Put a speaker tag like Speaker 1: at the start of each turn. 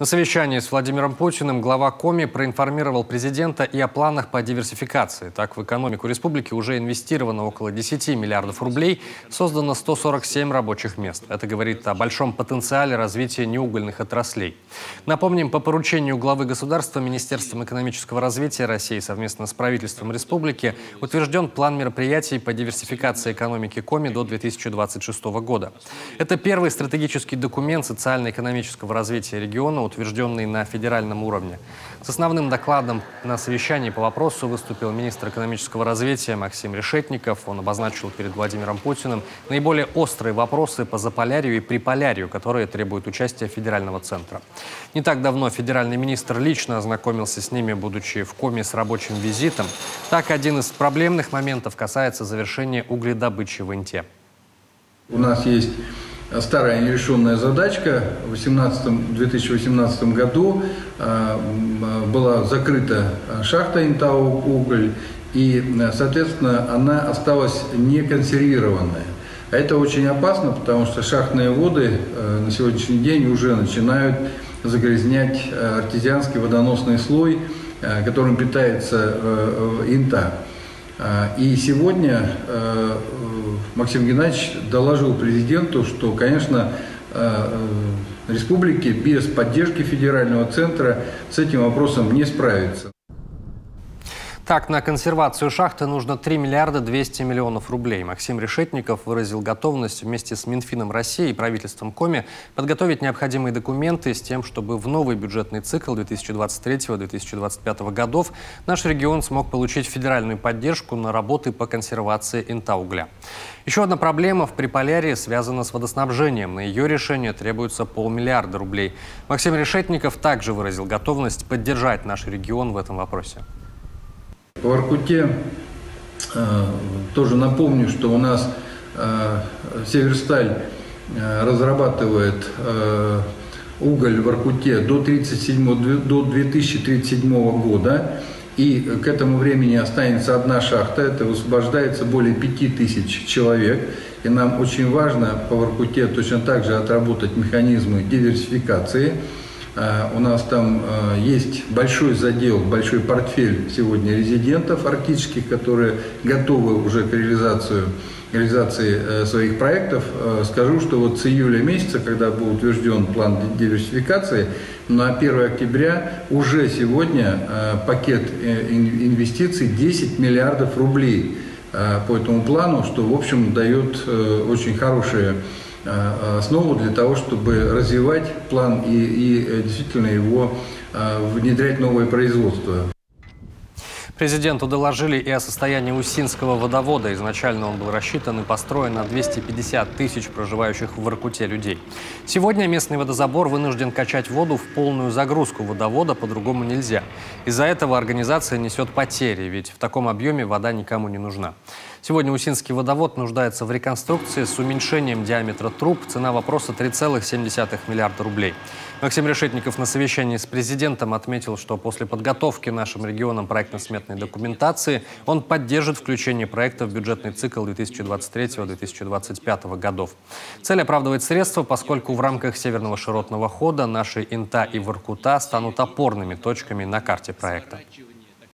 Speaker 1: На совещании с Владимиром Путиным глава Коми проинформировал президента и о планах по диверсификации. Так, в экономику республики уже инвестировано около 10 миллиардов рублей, создано 147 рабочих мест. Это говорит о большом потенциале развития неугольных отраслей. Напомним, по поручению главы государства Министерством экономического развития России совместно с правительством республики утвержден план мероприятий по диверсификации экономики Коми до 2026 года. Это первый стратегический документ социально-экономического развития региона, утвержденный на федеральном уровне. С основным докладом на совещании по вопросу выступил министр экономического развития Максим Решетников. Он обозначил перед Владимиром Путиным наиболее острые вопросы по Заполярью и Приполярью, которые требуют участия федерального центра. Не так давно федеральный министр лично ознакомился с ними, будучи в Коми с рабочим визитом. Так, один из проблемных моментов касается завершения угледобычи в Инте.
Speaker 2: У нас есть старая нерешенная задачка. В 2018 году была закрыта шахта Интауголь, и, соответственно, она осталась не консервированная. А это очень опасно, потому что шахтные воды на сегодняшний день уже начинают загрязнять артезианский водоносный слой, которым питается Инта. И сегодня Максим Геннадьевич доложил президенту, что, конечно, республике без поддержки федерального центра с этим вопросом не справиться.
Speaker 1: Так, на консервацию шахты нужно 3 миллиарда 200 миллионов рублей. Максим Решетников выразил готовность вместе с Минфином России и правительством Коми подготовить необходимые документы с тем, чтобы в новый бюджетный цикл 2023-2025 годов наш регион смог получить федеральную поддержку на работы по консервации интаугля. Еще одна проблема в Приполярье связана с водоснабжением. На ее решение требуется 500 миллиарда рублей. Максим Решетников также выразил готовность поддержать наш регион в этом вопросе.
Speaker 2: По Воркуте тоже напомню, что у нас Северсталь разрабатывает уголь в Воркуте до 2037 года, и к этому времени останется одна шахта, это высвобождается более 5000 человек, и нам очень важно по Воркуте точно так же отработать механизмы диверсификации. У нас там есть большой задел, большой портфель сегодня резидентов арктических, которые готовы уже к реализации своих проектов. Скажу, что вот с июля месяца, когда был утвержден план диверсификации, на 1 октября уже сегодня пакет инвестиций 10 миллиардов рублей по этому плану, что, в общем, дает очень хорошие основу для того, чтобы развивать план и действительно его внедрять в новое производство.
Speaker 1: Президенту доложили и о состоянии Усинского водовода. Изначально он был рассчитан и построен на 250 тысяч проживающих в Воркуте людей. Сегодня местный водозабор вынужден качать воду в полную загрузку водовода, по-другому нельзя. Из-за этого организация несет потери, ведь в таком объеме вода никому не нужна. Сегодня Усинский водовод нуждается в реконструкции с уменьшением диаметра труб. Цена вопроса 3,7 миллиарда рублей. Максим Решетников на совещании с президентом отметил, что после подготовки нашим регионом проектно-сметной документации он поддержит включение проекта в бюджетный цикл 2023-2025 годов. Цель оправдывает средства, поскольку в рамках Северного широтного хода наши Инта и Воркута станут опорными точками на карте проекта.